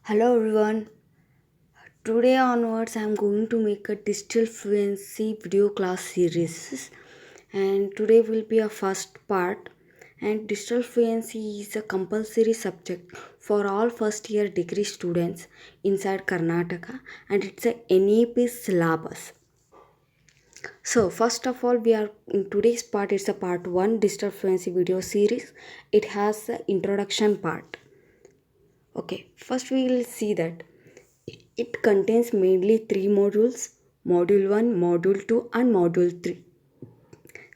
Hello everyone. Today onwards I am going to make a digital fluency video class series, and today will be a first part. And digital fluency is a compulsory subject for all first year degree students inside Karnataka, and it's a NEP syllabus. So first of all, we are in today's part. It's a part 1 digital fluency video series. It has the introduction part. Okay, first we will see that it contains mainly three modules: Module 1, Module 2, and Module 3.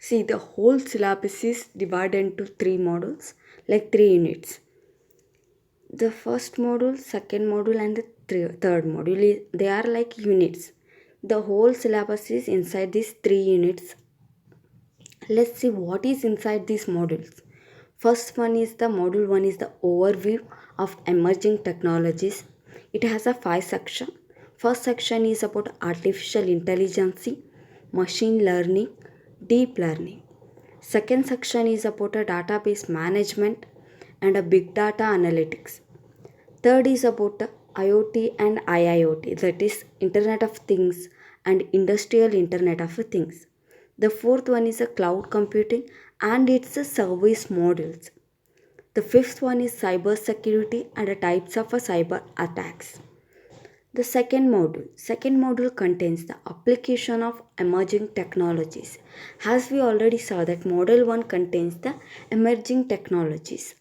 See, the whole syllabus is divided into three modules, like three units. The first module, second module, and the third module, they are like units. The whole syllabus is inside these three units. Let's see what is inside these modules. First one is the module 1 is the overview of emerging technologies. It has a 5 section. First section is about artificial intelligence, machine learning, deep learning. Second section is about a database management and a big data analytics. Third is about the IoT and IIoT, that is Internet of Things and Industrial Internet of Things. The fourth one is a cloud computing and its a service models. The fifth one is cyber security and the types of a cyber attacks. The second module contains the application of emerging technologies. As we already saw that model 1 contains the emerging technologies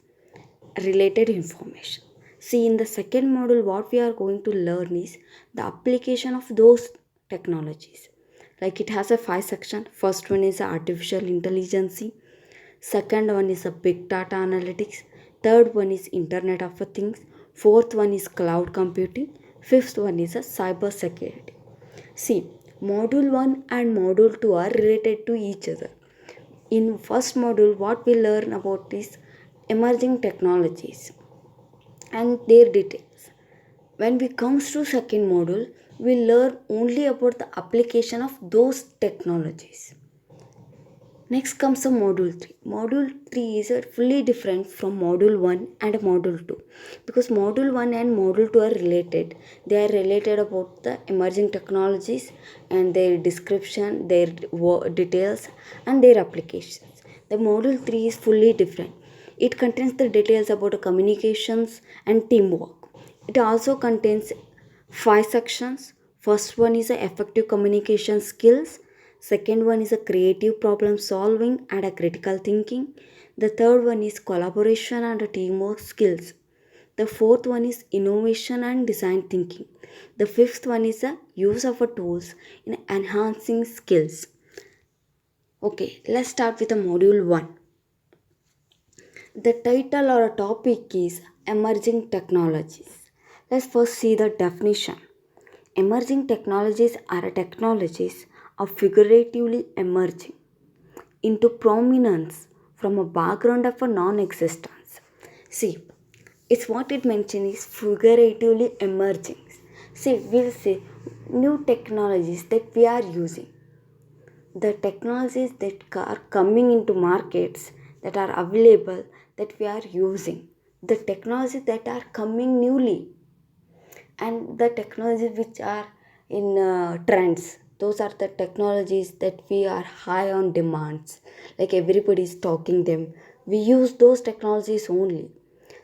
related information. See, in the second module, what we are going to learn is the application of those technologies. Like it has a 5 section. First one is artificial intelligence. Second one is a big data analytics. Third one is Internet of Things. Fourth one is cloud computing. Fifth one is a cyber security. See, module 1 and module 2 are related to each other. In first module, what we learn about is emerging technologies and their details. When we comes to second module, we learn only about the application of those technologies. Next comes the module 3. Module 3 is fully different from module 1 and module 2, because module 1 and module 2 are related. They are related about the emerging technologies and their description, their details, and their applications. The module 3 is fully different. It contains the details about communications and teamwork. It also contains 5 sections. First one is a effective communication skills. Second one is a creative problem solving and a critical thinking. The third one is collaboration and a teamwork skills. The fourth one is innovation and design thinking. The fifth one is the use of a tools in enhancing skills. Okay, let's start with the module 1. The title or a topic is emerging technologies. Let's first see the definition. Emerging technologies are technologies of figuratively emerging into prominence from a background of a non-existence. See, it's what it mentions is figuratively emerging. See, we'll say new technologies that we are using. The technologies that are coming into markets that are available that we are using. The technologies that are coming newly and the technologies which are in trends, those are the technologies that we are high on demands, like everybody is talking them. We use those technologies only,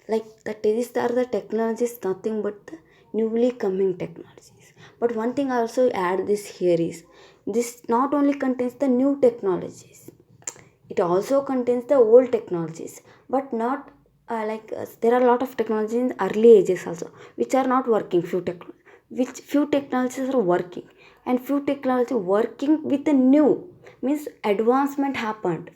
like these are the technologies, nothing but the newly coming technologies. But one thing I also add this here is, this not only contains the new technologies, it also contains the old technologies, but not there are a lot of technologies in early ages also which are not working. Which few technologies are working, and few technology working with the new, means advancement happened.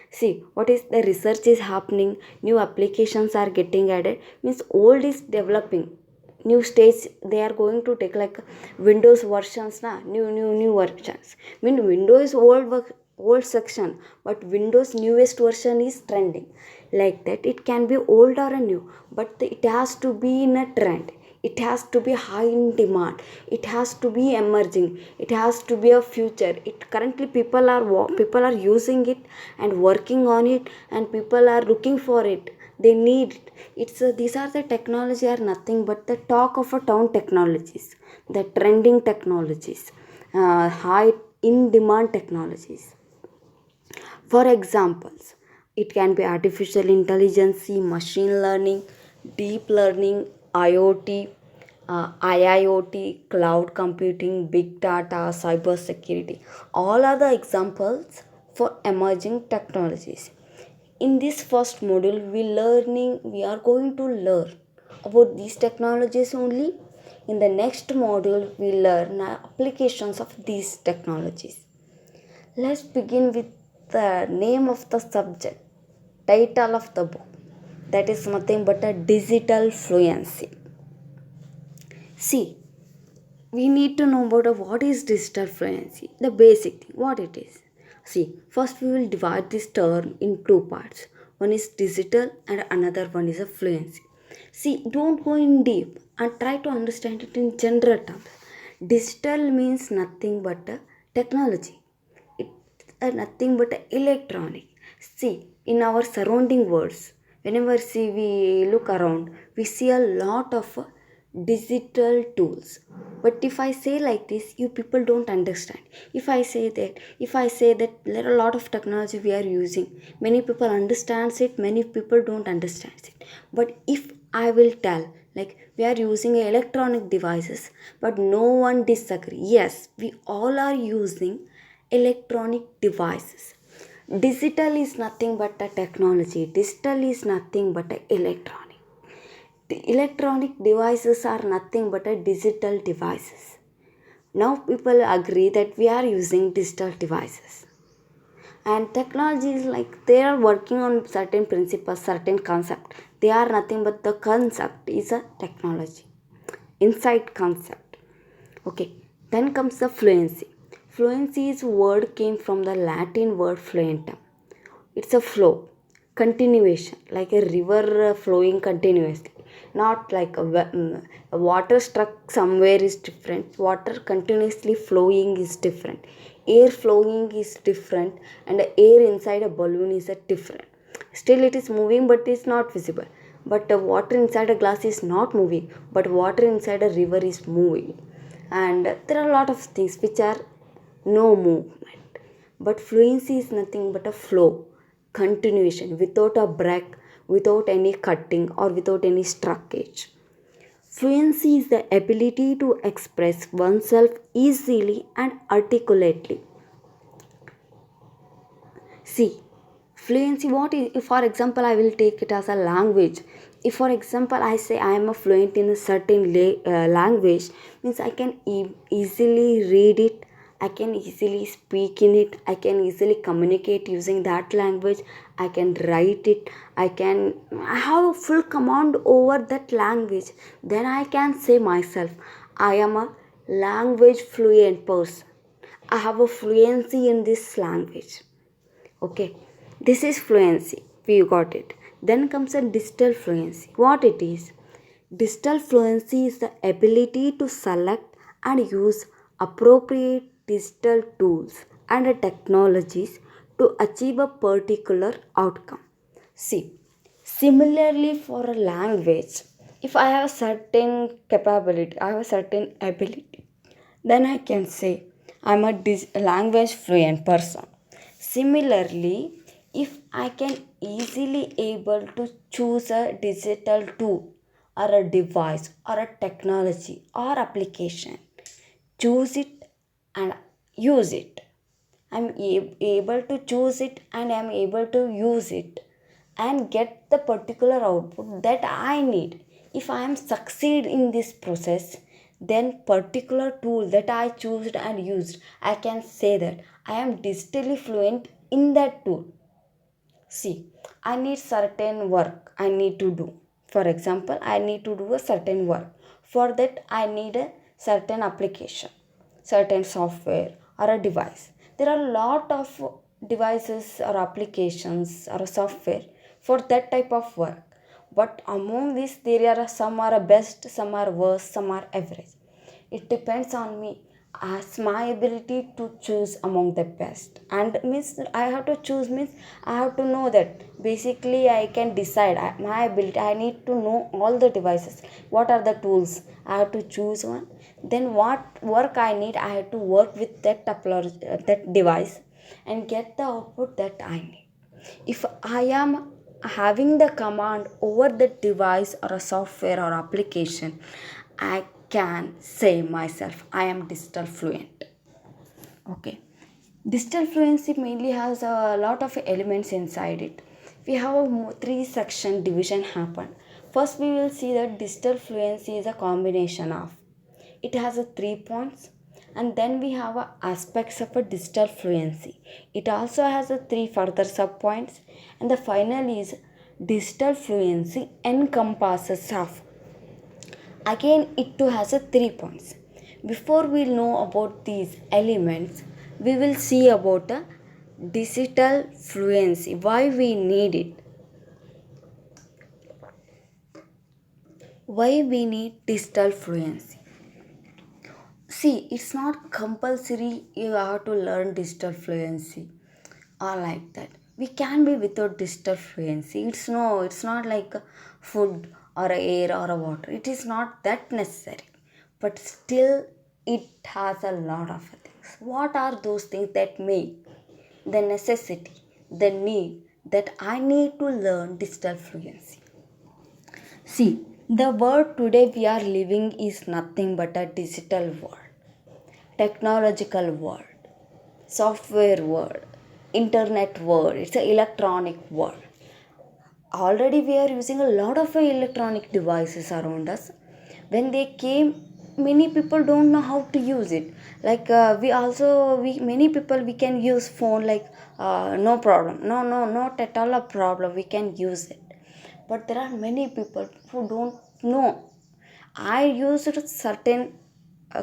See, what is the research is happening, new applications are getting added, means old is developing, new stage they are going to take, like Windows versions na, new versions. Mean Windows old section, but Windows newest version is trending. Like that, it can be old or a new, but it has to be in a trend. It has to be high in demand. It has to be emerging. It has to be a future. It currently people are using it and working on it, and people are looking for it. They need it. These are the technology are nothing but the talk of a town technologies, the trending technologies, high in demand technologies. For examples, it can be artificial intelligence, machine learning, deep learning, IoT, IIoT, cloud computing, big data, cyber security. All are the examples for emerging technologies. In this first module, we are going to learn about these technologies only. In the next module, we learn applications of these technologies. Let's begin with the name of the subject, title of the book. That is nothing but a digital fluency. See, we need to know about what is digital fluency, the basic thing, what it is. See, first we will divide this term in two parts. One is digital and another one is a fluency. See, don't go in deep and try to understand it in general terms. Digital means nothing but a technology. It's nothing but a electronic. See, in our surrounding worlds, whenever see we look around, we see a lot of digital tools. But if I say like this, you people don't understand. If I say that there are a lot of technology we are using, many people understands it, many people don't understand it. But if I will tell like we are using electronic devices, but no one disagree, yes, we all are using electronic devices. Digital is nothing but a technology, digital is nothing but a electronic. The electronic devices are nothing but a digital devices. Now people agree that we are using digital devices. And technology is like they are working on certain principles, certain concept. They are nothing but the concept is a technology. Inside concept. Okay. Then comes the fluency. Fluency is word came from the Latin word fluentum. It's a flow, continuation, like a river flowing continuously. Not like a water struck somewhere is different. Water continuously flowing is different. Air flowing is different, and the air inside a balloon is a different. Still, it is moving, but it's not visible. But the water inside a glass is not moving, but water inside a river is moving. And there are a lot of things which are no movement. But fluency is nothing but a flow, continuation, without a break, without any cutting, or without any struckage. Fluency is the ability to express oneself easily and articulately. See, fluency, what is, for example, I will take it as a language. If, for example, I say I am a fluent in a certain language, means I can easily read it, I can easily speak in it, I can easily communicate using that language, I can write it, I have a full command over that language. Then I can say myself, I am a language fluent person. I have a fluency in this language. Okay, this is fluency. We got it. Then comes a digital fluency. What it is? Digital fluency is the ability to select and use appropriate digital tools and technologies to achieve a particular outcome. See, similarly for a language, if I have a certain capability, I have a certain ability, then I can say I'm a language fluent person. Similarly, if I can easily able to choose a digital tool or a device or a technology or application, choose it and use it. I'm able to choose it and I'm able to use it and get the particular output that I need. If I am succeed in this process, then particular tool that I chose and used, I can say that I am digitally fluent in that tool. See, I need certain work I need to do. For example, I need to do a certain work. For that, I need a certain application, certain software or a device. There are a lot of devices or applications or software for that type of work. But among these, there are some are best, some are worse, some are average. It depends on me. as my ability to choose among the best. And means I have to choose means I have to know that basically I can decide my ability. I need to know all the devices, what are the tools. I have to choose one. Then what work I need, I have to work with that that device and get the output that I need. If I am having the command over the device or a software or application, I can say myself I am digital fluent. Okay. Digital fluency mainly has a lot of elements inside it. We have a three section division happen. First, we will see that digital fluency is a combination of. It has a 3 points, and then we have a aspects of a digital fluency. It also has a three further sub points, and the final is digital fluency encompasses of. Again, it too has a 3 points. Before we know about these elements, we will see about a digital fluency, why we need it, why we need digital fluency. See, it's not compulsory you have to learn digital fluency or like that. We can be without digital fluency. It's not like a food or a air or a water. It is not that necessary. But still it has a lot of things. What are those things that make the necessity, the need that I need to learn digital fluency? See, the world today we are living is nothing but a digital world, technological world, software world, internet world. It's an electronic world. Already we are using a lot of electronic devices around us. When they came, many people don't know how to use it. Like we many people we can use phone like no problem. No, not at all a problem. We can use it. But there are many people who don't know. I used certain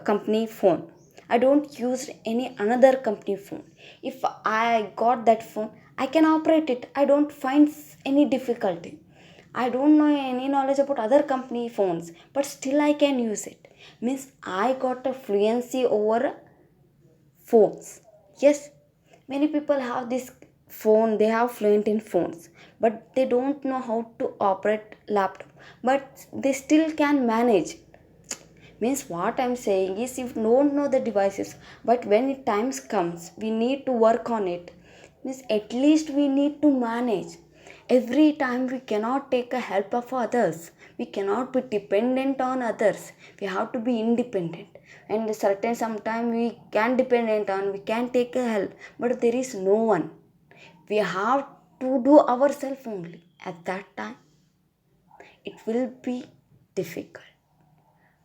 company phone. I don't use any another company phone. If I got that phone, I can operate it. I don't find any difficulty. I don't know any knowledge about other company phones, but still I can use it. Means I got a fluency over phones. Yes, many people have this phone, they have fluent in phones, but they don't know how to operate laptop. But they still can manage. Means what I'm saying is if don't know the devices, but when it times comes we need to work on it, means at least we need to manage. Every time we cannot take a help of others, we cannot be dependent on others, we have to be independent. And certain sometime we can dependent on, we can take a help, but there is no one, we have to do ourselves only. At that time it will be difficult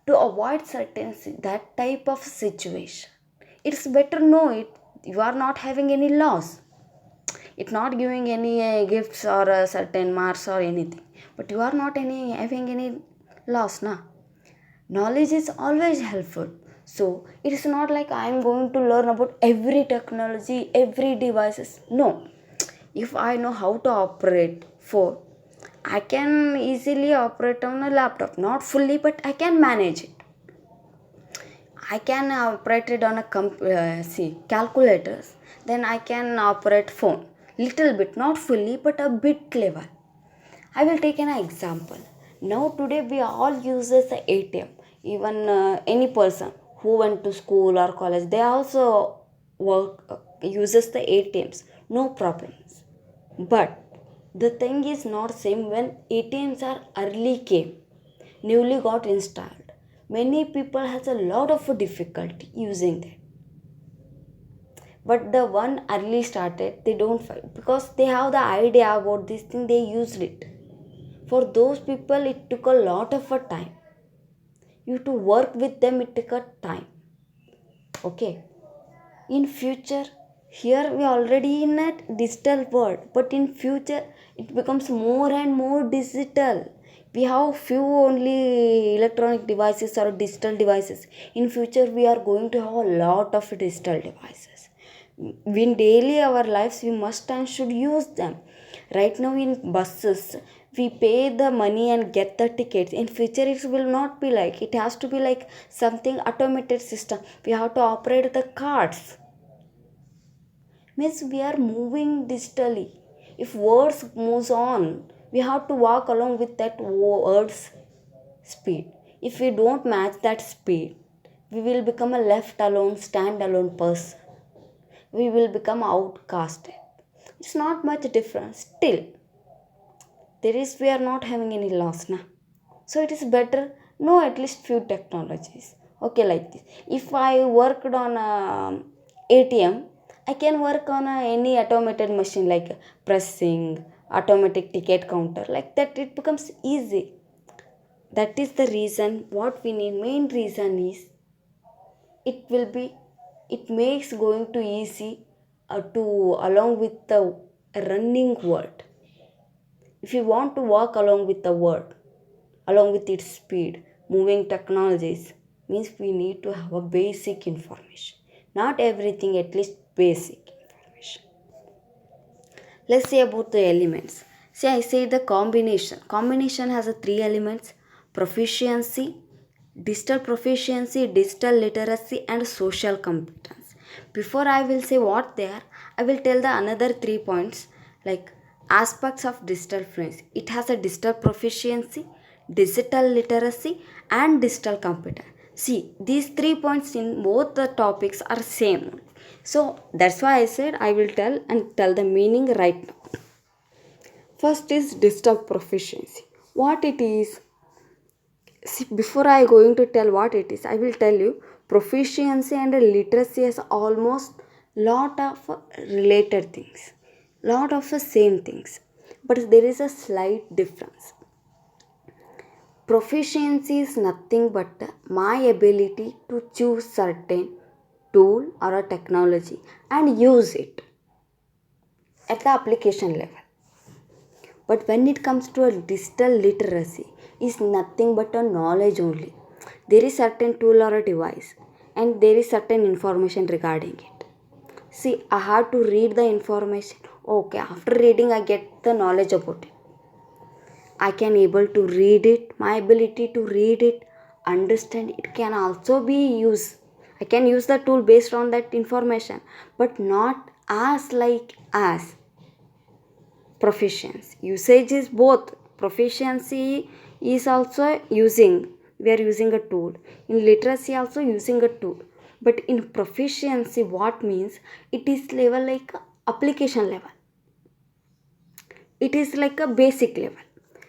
to avoid certain that type of situation. It's better know it, you are not having any loss, it's not giving any gifts or certain marks or anything, but you are not any having any loss now. Knowledge is always helpful. So it is not like I am going to learn about every technology, every devices. No, if I know how to operate phone, I can easily operate on a laptop, not fully but I can manage it. I can operate it on a see calculators. Then I can operate phone little bit, not fully, but a bit level. I will take an example. Now today we all uses the ATM. Even any person who went to school or college, they also work uses the ATMs. No problems. But the thing is not same when ATMs are early came, newly got installed. Many people has a lot of difficulty using that. But the one early started, they don't fight because they have the idea about this thing, they used it. For those people, it took a lot of a time. You to work with them, it took a time. Okay. In future, here we already in a digital world, but in future it becomes more and more digital. We have few only electronic devices or digital devices. In future we are going to have a lot of digital devices. In daily our lives we must and should use them. Right now in buses we pay the money and get the tickets. In future it will not be like, it has to be like something automated system. We have to operate the cards. Means we are moving digitally. If words moves on, we have to walk along with that words speed. If we don't match that speed, we will become a left alone, stand alone person. We will become outcasted. It's not much difference. Still, there is, we are not having any loss now. So it is better know at least few technologies. Okay, like this. If I worked on a ATM, I can work on any automated machine like pressing, automatic ticket counter, like that it becomes easy. That is the reason what we need. Main reason is it will be, it makes going to easy to along with the running world. If you want to walk along with the world, along with its speed, moving technologies, means we need to have a basic information. Not everything, at least basic information. Let's say about the elements. See, I say the combination. Combination has a three elements: proficiency, digital literacy, and social competence. Before I will say what they are, I will tell the another 3 points, like aspects of digital fluency. It has a digital proficiency, digital literacy, and digital competence. See, these 3 points in both the topics are same. So that's why I said I will tell the meaning right now. First is digital proficiency. What it is? See, before I going to tell what it is, I will tell you proficiency and literacy has almost lot of related things, lot of the same things, but there is a slight difference. Proficiency is nothing but my ability to choose certain tool or a technology and use it at the application level. But when it comes to a digital literacy, is nothing but a knowledge only. There is certain tool or a device and there is certain information regarding it. See, I have to read the information. Okay, after reading I get the knowledge about it. I can able to read it. My ability to read it, understand it can also be used. I can use the tool based on that information, but not as like as proficiency. Usage is both. Proficiency is also using, we are using a tool. In literacy also using a tool. But in proficiency what means, it is level like application level. It is like a basic level.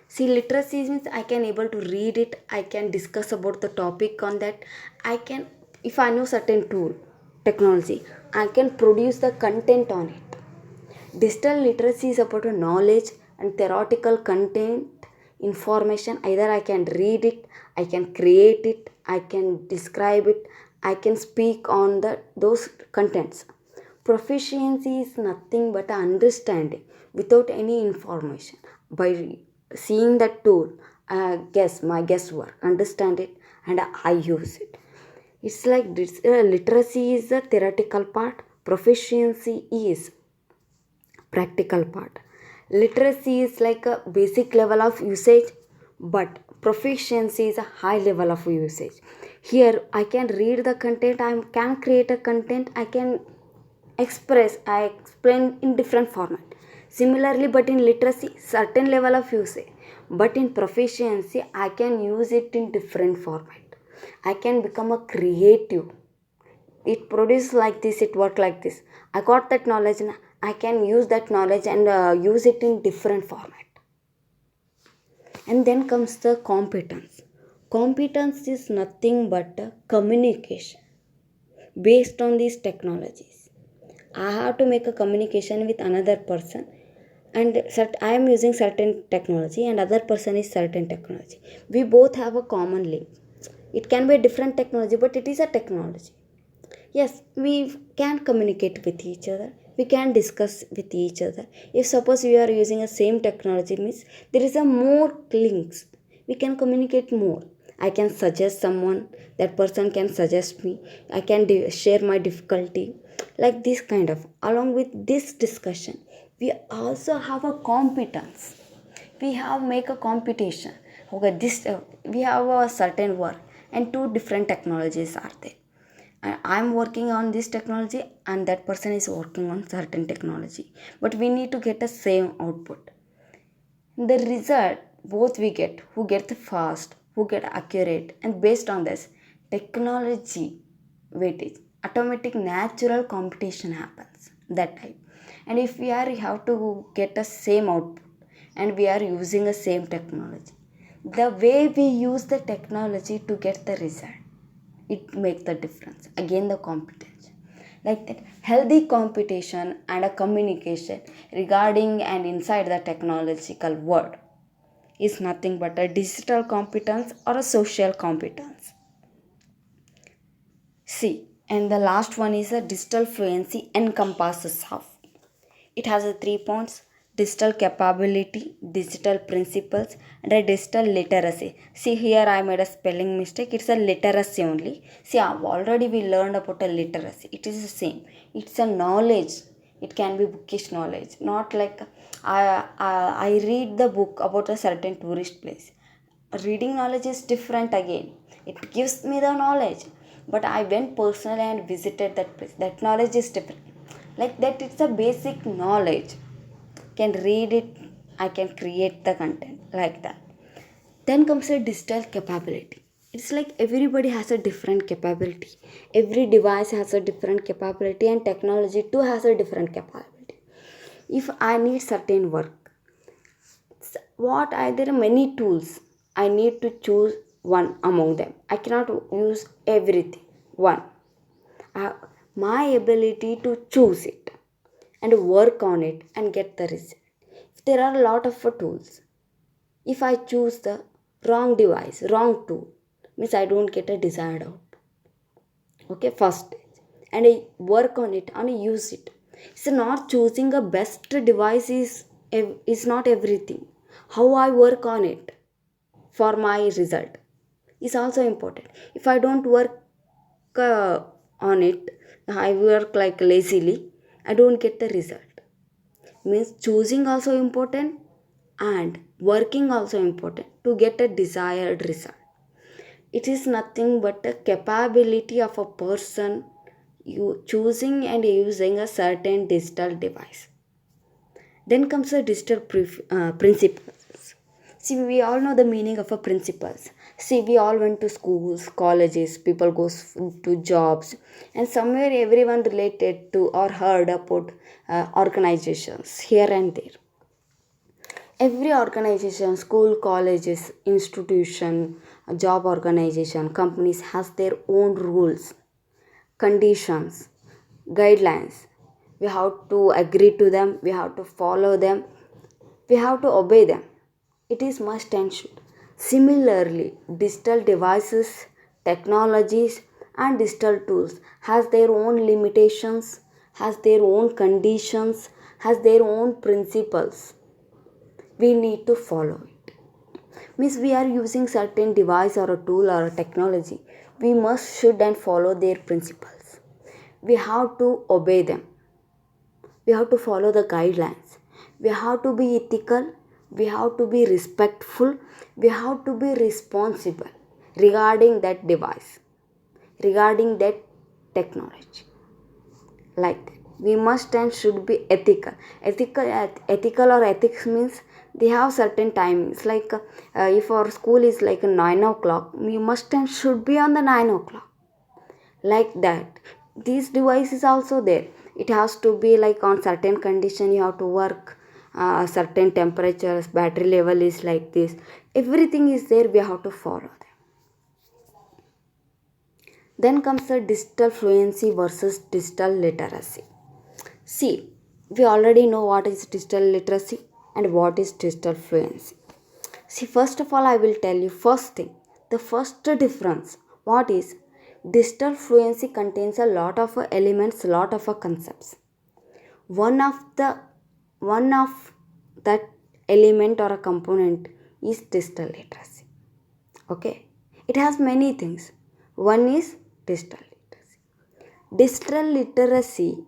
See, literacy means I can able to read it, I can discuss about the topic on that. I can, if I know certain tool, technology, I can produce the content on it. Digital literacy is about a knowledge and theoretical content information. Either I can read it, I can create it, I can describe it, I can speak on those contents. Proficiency is nothing but understanding without any information. By seeing that tool, I guess my guesswork, understand it, and I use it. It's like this, literacy is the theoretical part, proficiency is practical part. Literacy is like a basic level of usage, but proficiency is a high level of usage. Here I can read the content, I can create a content, I can I explain in different format. Similarly, but in literacy certain level of usage, but in proficiency I can use it in different format. I can become a creative. It produces like this, it work like this. I got that knowledge now, I can use that knowledge and use it in different format. And then comes the competence. Competence is nothing but communication based on these technologies. I have to make a communication with another person, and I am using certain technology and other person is certain technology. We both have a common link. It can be a different technology, but it is a technology. Yes, we can communicate with each other, we can discuss with each other. If suppose we are using a same technology, means there is a more links, we can communicate more. I can suggest someone, that person can suggest me, I can share my difficulty, like this kind of. Along with this discussion, we also have a competence. we have make a competition. Okay, this we have a certain work and two different technologies are there. And I'm working on this technology and that person is working on certain technology, but we need to get the same output. The result both we get, who get the fast, who get accurate, and based on this technology weightage, automatic natural competition happens that type. And if we are have to get the same output and we are using the same technology, the way we use the technology to get the result, it makes the difference. Again, the competence, like that healthy competition and a communication regarding and inside the technological world is nothing but a digital competence or a social competence. See, and the last one is a digital fluency encompasses of. It has a 3 points: digital capability, digital principles, and a digital literacy. See here I made a spelling mistake. It's a literacy only. See, already we learned about a literacy. It is the same. It's a knowledge. It can be bookish knowledge. Not like I read the book about a certain tourist place. Reading knowledge is different again. It gives me the knowledge. But I went personally and visited that place. That knowledge is different. Like that, it's a basic knowledge. Can read it, I can create the content like that. Then comes a digital capability. It's like everybody has a different capability. Every device has a different capability, and technology too has a different capability. If I need certain work, there are many tools. I need to choose one among them. I cannot use everything. One. Uh, my ability to choose it and work on it and get the result. If there are a lot of tools, if I choose the wrong device, wrong tool, means I don't get a desired output. Okay, first stage. And I work on it and I use it. So not choosing a best device is not everything. How I work on it for my result is also important. If I don't work on it, I work like lazily, I don't get the result. Means choosing also important and working also important to get a desired result. It is nothing but a capability of a person you choosing and using a certain digital device. Then comes the digital principles. See, we all know the meaning of a principles. See, we all went to schools, colleges, people goes to jobs, and somewhere everyone related to or heard about organizations here and there. Every organization, school, colleges, institution, job organization, companies has their own rules, conditions, guidelines. We have to agree to them, we have to follow them, we have to obey them. It is must and should. Similarly, digital devices, technologies, and digital tools has their own limitations, has their own conditions, has their own principles. We need to follow it. Means we are using certain device or a tool or a technology. We must should and follow their principles. We have to obey them. We have to follow the guidelines. We have to be ethical. We have to be respectful. We have to be responsible regarding that device, regarding that technology. Like that. We must and should be ethical. Ethical or ethics means they have certain timings. Like if our school is like 9 o'clock, we must and should be on the 9 o'clock. Like that, these devices also there. It has to be like on certain condition. You have to work certain temperatures. Battery level is like this. Everything is there. We have to follow them. Then comes the digital fluency versus digital literacy. See, we already know what is digital literacy and what is digital fluency. See, first of all, I will tell you first thing. The first difference, what is digital fluency contains a lot of elements, lot of concepts. One of that element or a component is digital literacy. Okay, it has many things. One is digital literacy. Digital literacy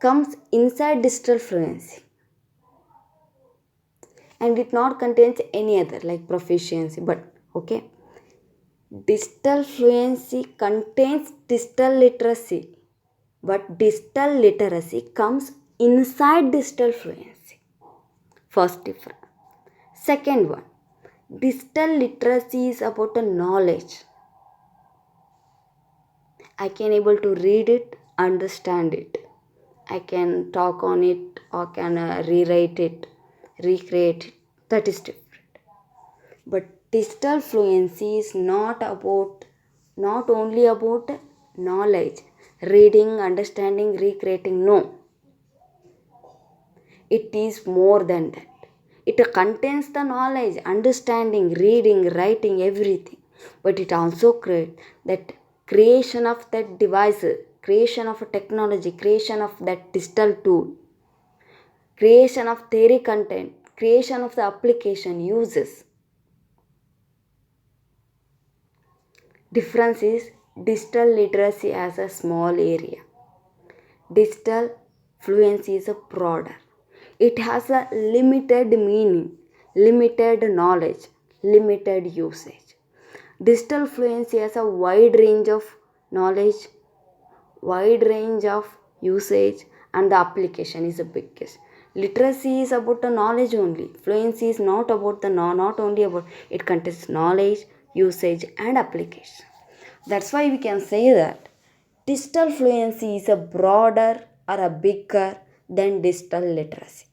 comes inside digital fluency, and it not contains any other like proficiency. But okay, digital fluency contains digital literacy, but digital literacy comes inside digital fluency. First difference. Second one, digital literacy is about a knowledge. I can able to read it, understand it. I can talk on it or can rewrite it, recreate it. That is different. But digital fluency is not only about knowledge, reading, understanding, recreating. No, it is more than that. It contains the knowledge, understanding, reading, writing, everything. But it also creates that creation of that devices, creation of a technology, creation of that digital tool, creation of theory content, creation of the application uses. Difference is digital literacy as a small area. Digital fluency is a broader. It has a limited meaning, limited knowledge, limited usage. Digital fluency has a wide range of knowledge, wide range of usage, and the application is the biggest. Literacy is about the knowledge only. Fluency is not about the not only about it contains knowledge, usage, and application. That's why we can say that digital fluency is a broader or a bigger than digital literacy.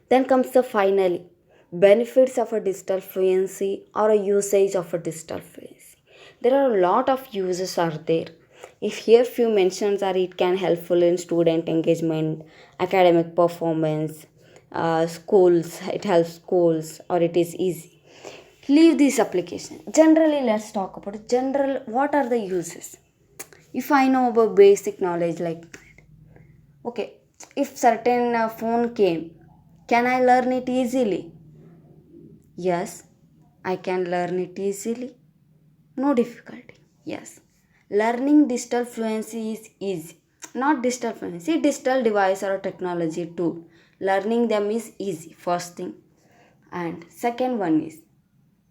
Then comes the finally benefits of a digital fluency or a usage of a digital fluency. There are a lot of uses are there. If here few mentions are, it can helpful in student engagement, academic performance, schools. It helps schools or it is easy. Leave this application. Generally, let's talk about general. What are the uses? If I know about basic knowledge like okay, if certain phone came, can I learn it easily? Yes, I can learn it easily. No difficulty. Yes. Learning digital fluency is easy. Not digital fluency, digital device or technology tool. Learning them is easy, first thing. And second one is,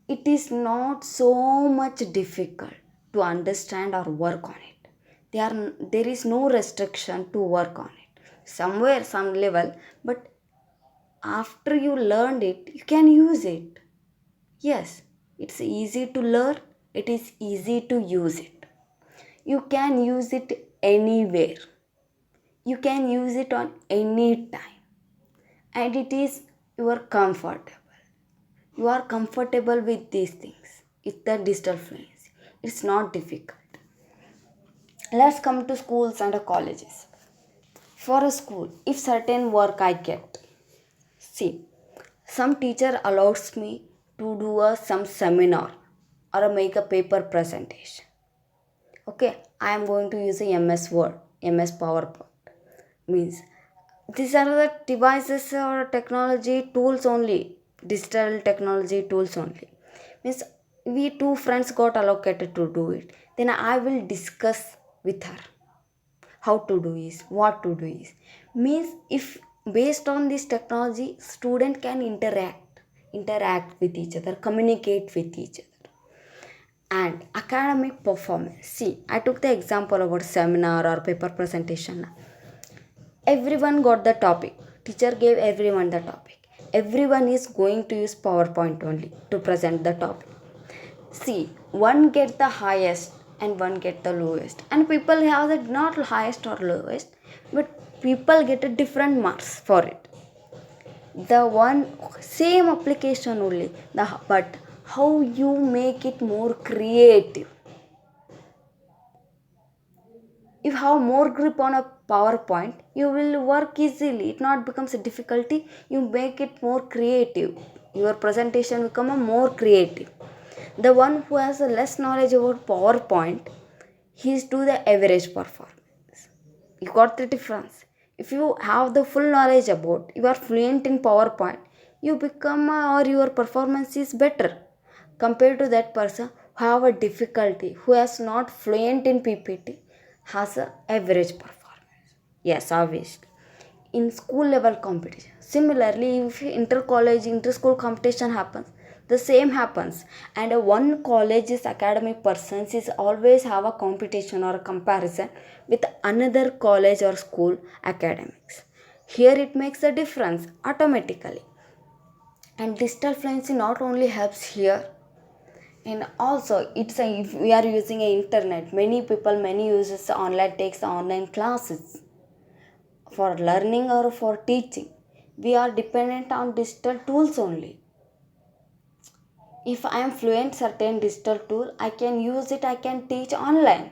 it is not so much difficult to understand or work on it. There is no restriction to work on it. Somewhere, some level, but after you learned it, you can use it. Yes, it's easy to learn, it is easy to use it. You can use it anywhere, you can use it on any time, and it is your comfortable. You are comfortable with these things. It's the digital fluency. It's not difficult. Let's come to schools and colleges. For a school, if certain work I get, see, some teacher allows me to do some seminar or make a paper presentation. Okay, I am going to use a MS Word, MS PowerPoint. Means these are the devices or technology tools only, digital technology tools only. Means we two friends got allocated to do it. Then I will discuss with her how to do is, what to do is. Means if based on this technology, student can interact with each other, communicate with each other. And academic performance. See, I took the example about seminar or paper presentation. Everyone got the topic. Teacher gave everyone the topic. Everyone is going to use PowerPoint only to present the topic. See, one get the highest and one get the lowest. And people have the not highest or lowest, but people get a different marks for it. The one same application only, but how you make it more creative. If you have more grip on a PowerPoint, you will work easily. It not becomes a difficulty. You make it more creative. Your presentation become a more creative. The one who has a less knowledge about PowerPoint, he is to the average performance. You got the difference. If you have the full knowledge about, you are fluent in PowerPoint, you become or your performance is better compared to that person who have a difficulty, who has not fluent in PPT, has a average performance. Yes, obviously. in school level competition. Similarly, if inter college inter school competition happens, the same happens. And one college's academic persons is always have a competition or a comparison with another college or school academics. Here it makes a difference automatically. And digital fluency not only helps here, and also it's a, if we are using a internet, many people, many users online takes online classes for learning or for teaching. We are dependent on digital tools only. If I am fluent certain digital tool, I can use it, I can teach online.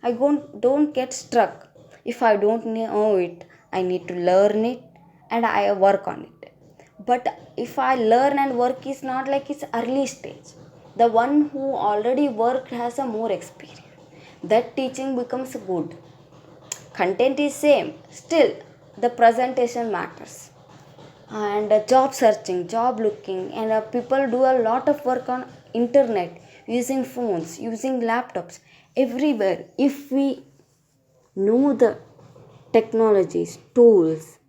I don't get stuck. If I don't know it, I need to learn it and I work on it. But if I learn and work is not like it's early stage, the one who already worked has a more experience, that teaching becomes good. Content is same, still the presentation matters. And job searching, job looking, and people do a lot of work on internet, using phones, using laptops, everywhere. If we know the technologies tools,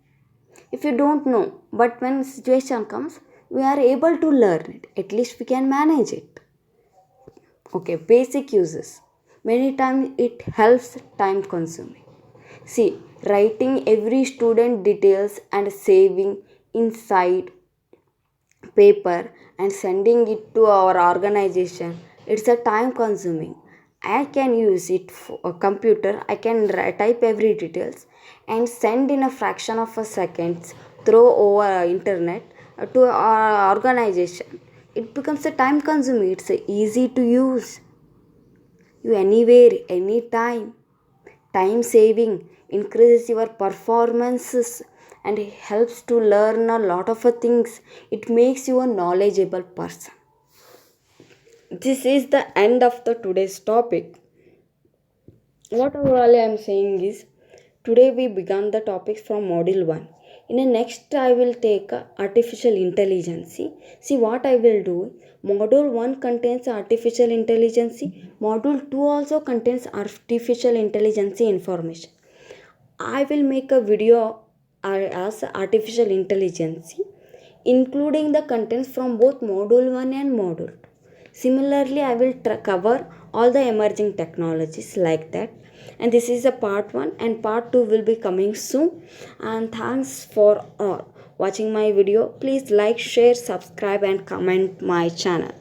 if you don't know, but when situation comes, we are able to learn it, at least we can manage it. Okay, basic uses. Many times it helps time consuming. See, writing every student details and saving inside paper and sending it to our organization, it's a time consuming. I can use it for a computer, I can type every details and send in a fraction of a seconds through over internet to our organization. It becomes a time consuming, it's easy to use, you anywhere anytime. Time saving, increases your performances and helps to learn a lot of things. It makes you a knowledgeable person. This is the end of the today's topic. What overall I am saying is, today we began the topics from module 1. In the next I will take artificial intelligence. See what I will do. Module 1 contains artificial intelligence. Module 2 also contains artificial intelligence information. I will make a video as artificial intelligence, including the contents from both module 1 and module 2. Similarly, I will cover all the emerging technologies like that. And this is a part 1 and part 2 will be coming soon. And thanks for all watching my video. Please like, share, subscribe and comment my channel.